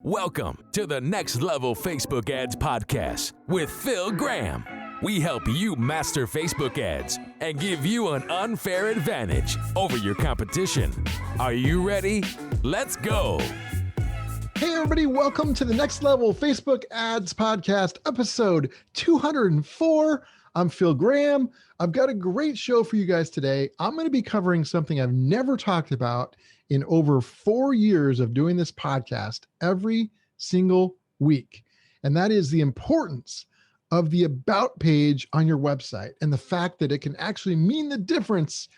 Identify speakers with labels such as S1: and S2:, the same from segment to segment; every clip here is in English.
S1: Welcome to the Next Level Facebook Ads Podcast with Phil Graham. We help you master Facebook ads and give you an unfair advantage over your competition. Are you ready? Let's go.
S2: Hey everybody, welcome to the Next Level Facebook Ads Podcast, episode 204. I'm Phil Graham. I've got a great show for you guys today. I'm going to be covering something I've never talked about in over 4 years of doing this podcast every single week. And that is the importance of the about page on your website and the fact that it can actually mean the difference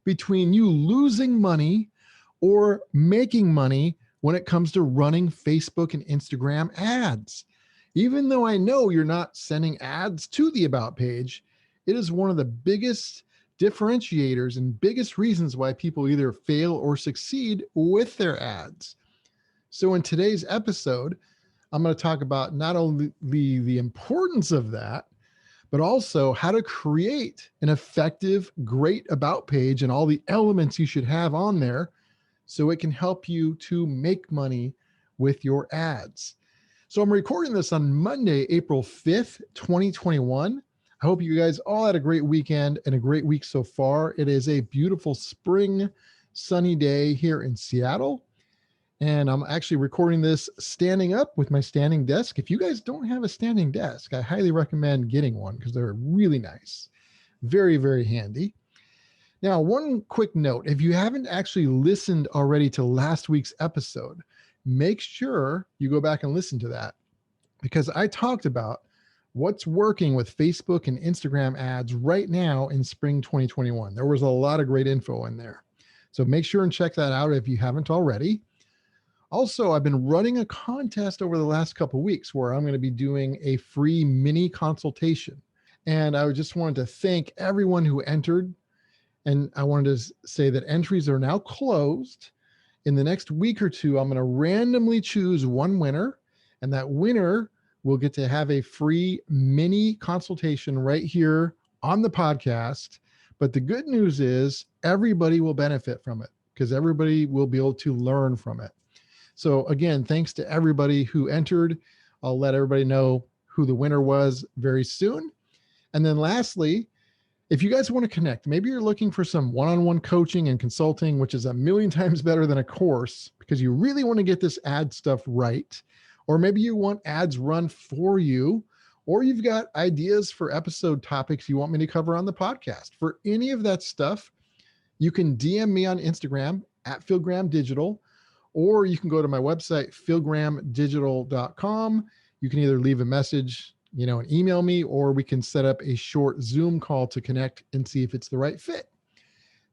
S2: between you losing money or making money when it comes to running Facebook and Instagram ads. Even though I know you're not sending ads to the about page, it is one of the biggest differentiators and biggest reasons why people either fail or succeed with their ads. So in today's episode, I'm going to talk about not only the importance of that, but also how to create an effective, great about page and all the elements you should have on there so it can help you to make money with your ads. So I'm recording this on Monday, April 5th, 2021. I hope you guys all had a great weekend and a great week so far. It is a beautiful spring, sunny day here in Seattle. And I'm actually recording this standing up with my standing desk. If you guys don't have a standing desk, I highly recommend getting one because they're really nice. Very, very handy. Now, one quick note, if you haven't actually listened already to last week's episode, make sure you go back and listen to that because I talked about what's working with Facebook and Instagram ads right now in spring 2021. There was a lot of great info in there. So make sure and check that out if you haven't already. Also, I've been running a contest over the last couple of weeks where I'm going to be doing a free mini consultation. And I just wanted to thank everyone who entered. And I wanted to say that entries are now closed. In the next week or two, I'm going to randomly choose one winner, and that winner will get to have a free mini consultation right here on the podcast. But the good news is everybody will benefit from it because everybody will be able to learn from it. So again, thanks to everybody who entered. I'll let everybody know who the winner was very soon. And then lastly, if you guys want to connect, maybe you're looking for some one-on-one coaching and consulting, which is a million times better than a course because you really want to get this ad stuff right. Or maybe you want ads run for you, or you've got ideas for episode topics you want me to cover on the podcast. For any of that stuff, you can DM me on Instagram at philgrahamdigital, or you can go to my website, philgrahamdigital.com. You can either leave a message, and email me, or we can set up a short Zoom call to connect and see if it's the right fit.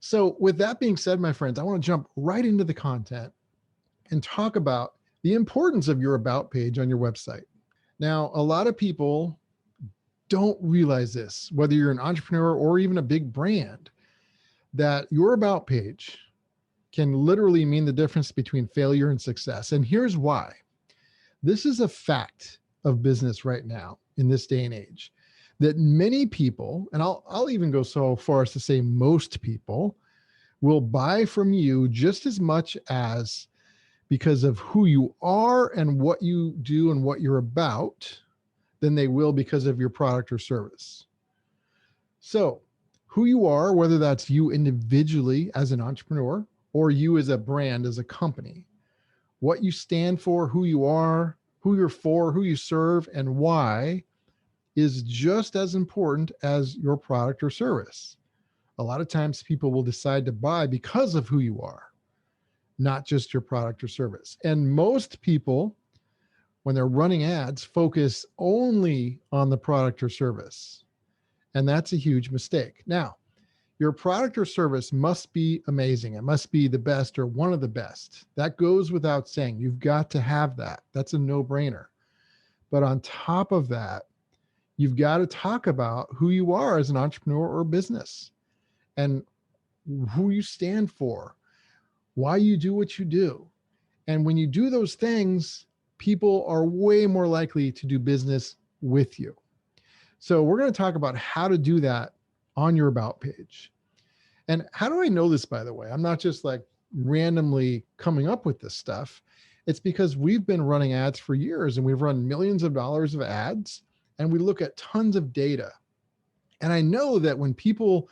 S2: So with that being said, my friends, I want to jump right into the content and talk about the importance of your about page on your website. Now, a lot of people don't realize this, whether you're an entrepreneur or even a big brand, that your about page can literally mean the difference between failure and success. And here's why. This is a fact of business right now in this day and age, that many people, and I'll even go so far as to say most people, will buy from you just as much as because of who you are and what you do and what you're about, than they will because of your product or service. So who you are, whether that's you individually as an entrepreneur or you as a brand, as a company, what you stand for, who you are, who you're for, who you serve, and why is just as important as your product or service. A lot of times people will decide to buy because of who you are, not just your product or service. And most people, when they're running ads, focus only on the product or service. And that's a huge mistake. Now, your product or service must be amazing. It must be the best or one of the best. That goes without saying. You've got to have that. That's a no-brainer. But on top of that, you've got to talk about who you are as an entrepreneur or business and who you stand for, why you do what you do. And when you do those things, people are way more likely to do business with you. So we're going to talk about how to do that on your about page. And how do I know this, by the way? I'm not just like randomly coming up with this stuff. It's because we've been running ads for years and we've run millions of dollars of ads and we look at tons of data. And I know that when people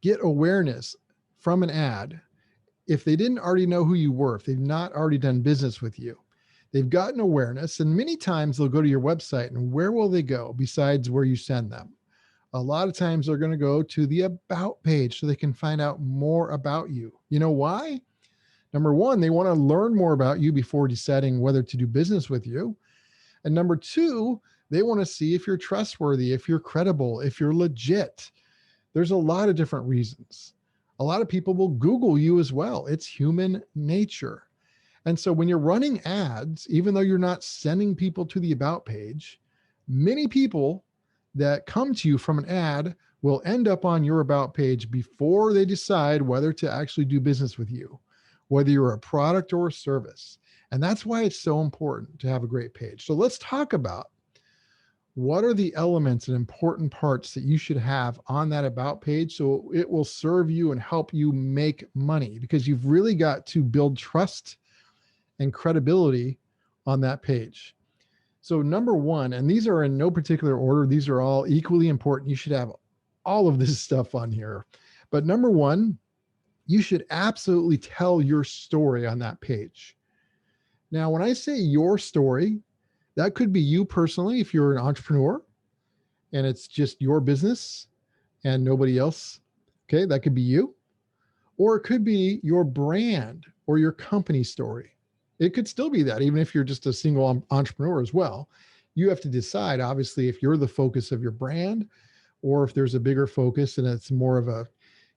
S2: get awareness from an ad, if they didn't already know who you were, if they've not already done business with you, they've gotten awareness. And many times they'll go to your website, and where will they go besides where you send them? A lot of times they're going to go to the about page so they can find out more about you. You know why? Number one, they want to learn more about you before deciding whether to do business with you. And number two, they want to see if you're trustworthy, if you're credible, if you're legit. There's a lot of different reasons. A lot of people will Google you as well. It's human nature. And so when you're running ads, even though you're not sending people to the about page, many people that come to you from an ad will end up on your about page before they decide whether to actually do business with you, whether you're a product or a service. And that's why it's so important to have a great page. So let's talk about what are the elements and important parts that you should have on that about page so it will serve you and help you make money, because you've really got to build trust and credibility on that page. So number one, and these are in no particular order, these are all equally important. You should have all of this stuff on here. But number one, you should absolutely tell your story on that page. Now, when I say your story, that could be you personally if you're an entrepreneur and it's just your business and nobody else. Okay, that could be you. Or it could be your brand or your company story. It could still be that, even if you're just a single entrepreneur as well. You have to decide, obviously, if you're the focus of your brand or if there's a bigger focus and it's more of a,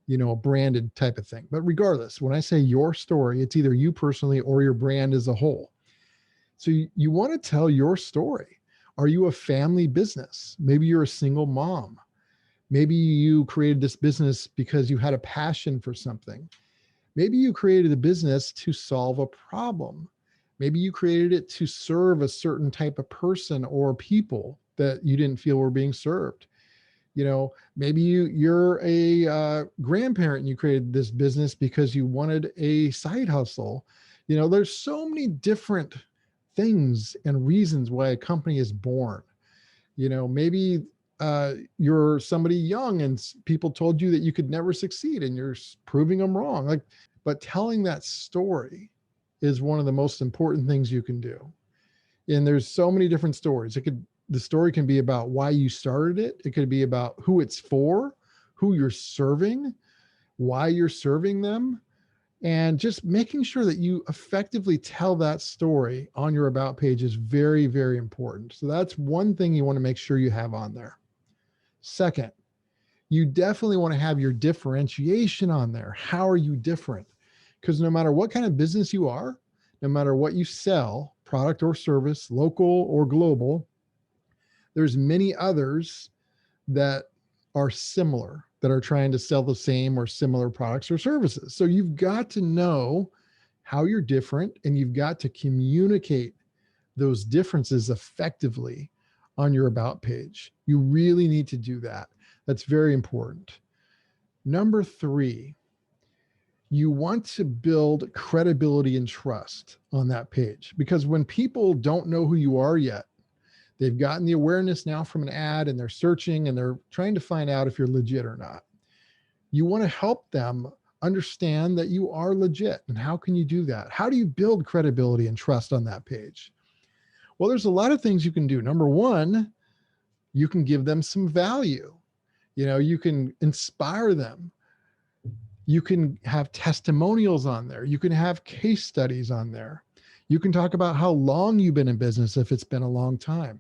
S2: a branded type of thing. But regardless, when I say your story, it's either you personally or your brand as a whole. So you want to tell your story. Are you a family business? Maybe you're a single mom. Maybe you created this business because you had a passion for something. Maybe you created a business to solve a problem. Maybe you created it to serve a certain type of person or people that you didn't feel were being served. Maybe you're a grandparent and you created this business because you wanted a side hustle. There's so many different things and reasons why a company is born. Maybe you're somebody young and people told you that you could never succeed and you're proving them wrong. But telling that story is one of the most important things you can do. And there's so many different stories. The story can be about why you started it. It could be about who it's for, who you're serving, why you're serving them, and just making sure that you effectively tell that story on your about page is very, very important. So that's one thing you want to make sure you have on there. Second, you definitely want to have your differentiation on there. How are you different? Because no matter what kind of business you are, no matter what you sell, product or service, local or global, there's many others that are similar, that are trying to sell the same or similar products or services. So you've got to know how you're different and you've got to communicate those differences effectively on your about page. You really need to do that. That's very important. Number three, you want to build credibility and trust on that page, because when people don't know who you are yet, they've gotten the awareness now from an ad and they're searching and they're trying to find out if you're legit or not. You want to help them understand that you are legit. And how can you do that? How do you build credibility and trust on that page? Well, there's a lot of things you can do. Number one, you can give them some value. You can inspire them. You can have testimonials on there. You can have case studies on there. You can talk about how long you've been in business if it's been a long time.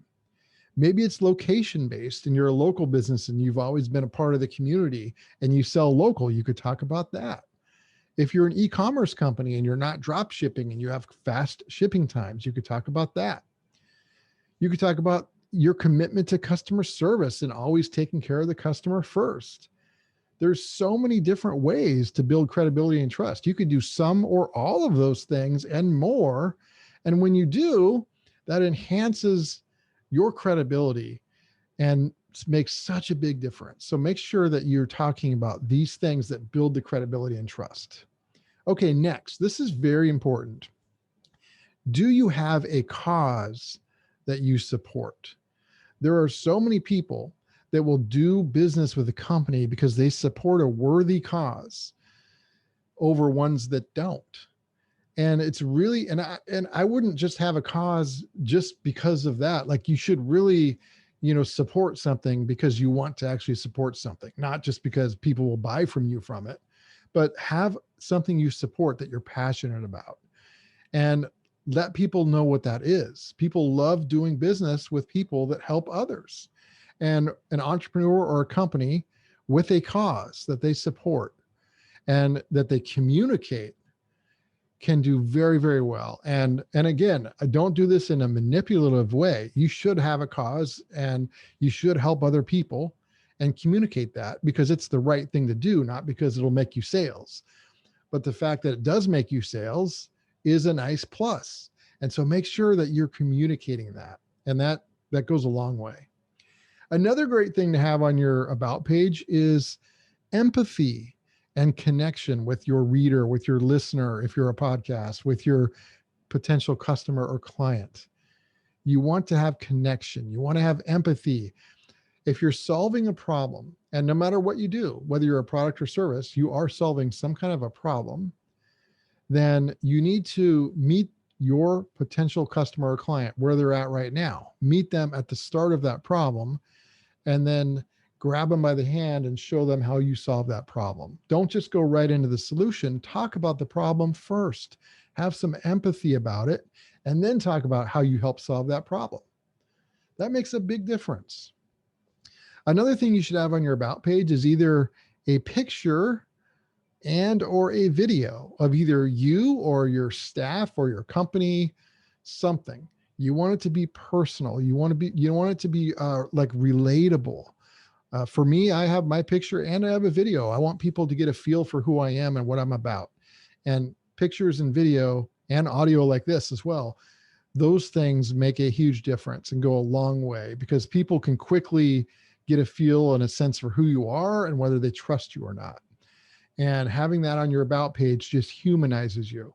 S2: Maybe it's location based and you're a local business and you've always been a part of the community and you sell local. You could talk about that. If you're an e-commerce company and you're not drop shipping and you have fast shipping times, you could talk about that. You could talk about your commitment to customer service and always taking care of the customer first. There's so many different ways to build credibility and trust. You could do some or all of those things and more. And when you do, that enhances your credibility and makes such a big difference. So make sure that you're talking about these things that build the credibility and trust. Okay, next, this is very important. Do you have a cause that you support? There are so many people that will do business with a company because they support a worthy cause over ones that don't. And it's really, and I wouldn't just have a cause just because of that. Like, you should really, support something because you want to actually support something, not just because people will buy from you from it, but have something you support that you're passionate about. And let people know what that is. People love doing business with people that help others. And an entrepreneur or a company with a cause that they support and that they communicate can do very, very well. And again, I don't do this in a manipulative way. You should have a cause and you should help other people and communicate that because it's the right thing to do, not because it'll make you sales. But the fact that it does make you sales is a nice plus. And so make sure that you're communicating that. And that goes a long way. Another great thing to have on your about page is empathy and connection with your reader, with your listener, if you're a podcast, with your potential customer or client. You want to have connection. You want to have empathy. If you're solving a problem, and no matter what you do, whether you're a product or service, you are solving some kind of a problem, then you need to meet your potential customer or client where they're at right now. Meet them at the start of that problem, and then grab them by the hand and show them how you solve that problem. Don't just go right into the solution. Talk about the problem first. Have some empathy about it, and then talk about how you help solve that problem. That makes a big difference. Another thing you should have on your about page is either a picture and or a video of either you or your staff or your company, something. You want it to be personal. You want it to be like relatable. For me, I have my picture and I have a video. I want people to get a feel for who I am and what I'm about. And pictures and video and audio like this as well, those things make a huge difference and go a long way because people can quickly get a feel and a sense for who you are and whether they trust you or not. And having that on your about page just humanizes you.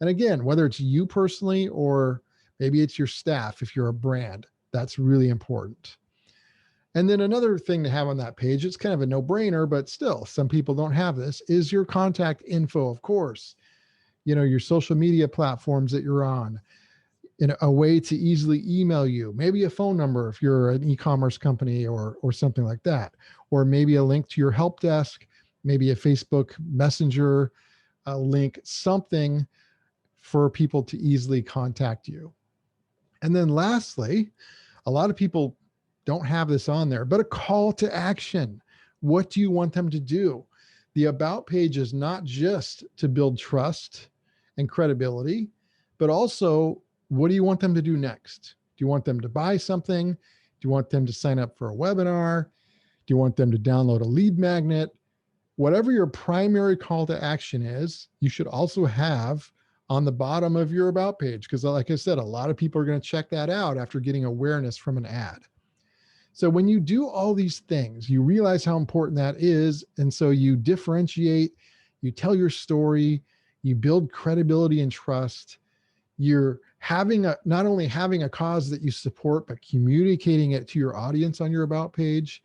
S2: And again, whether it's you personally or maybe it's your staff, if you're a brand, that's really important. And then another thing to have on that page, it's kind of a no-brainer, but still, some people don't have this, is your contact info, of course. Your social media platforms that you're on, in a way to easily email you, maybe a phone number if you're an e-commerce company or something like that, or maybe a link to your help desk, maybe a Facebook Messenger link, something for people to easily contact you. And then lastly, a lot of people don't have this on there, but a call to action. What do you want them to do? The about page is not just to build trust and credibility, but also, what do you want them to do next? Do you want them to buy something? Do you want them to sign up for a webinar? Do you want them to download a lead magnet? Whatever your primary call to action is, you should also have on the bottom of your about page, because like I said, a lot of people are going to check that out after getting awareness from an ad. So when you do all these things, you realize how important that is. And so you differentiate, you tell your story, you build credibility and trust. You're not only having a cause that you support, but communicating it to your audience on your about page.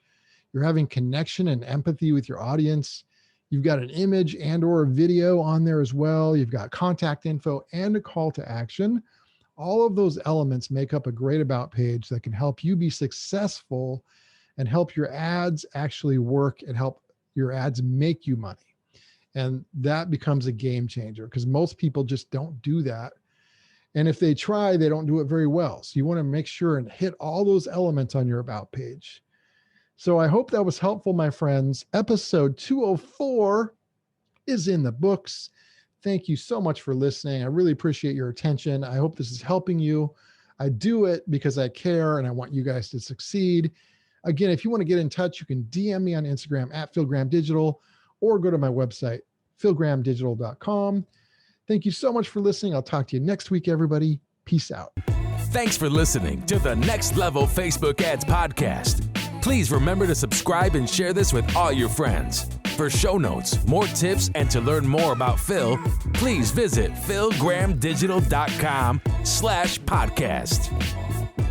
S2: You're having connection and empathy with your audience. You've got an image and or a video on there as well. You've got contact info and a call to action. All of those elements make up a great about page that can help you be successful and help your ads actually work and help your ads make you money. And that becomes a game changer because most people just don't do that. And if they try, they don't do it very well. So you want to make sure and hit all those elements on your about page. So I hope that was helpful, my friends. Episode 204 is in the books. Thank you so much for listening. I really appreciate your attention. I hope this is helping you. I do it because I care and I want you guys to succeed. Again, if you want to get in touch, you can DM me on Instagram at PhilGrahamDigital or go to my website, philgrahamdigital.com. Thank you so much for listening. I'll talk to you next week, everybody. Peace out.
S1: Thanks for listening to the Next Level Facebook Ads Podcast. Please remember to subscribe and share this with all your friends. For show notes, more tips, and to learn more about Phil, please visit philgrahamdigital.com/podcast.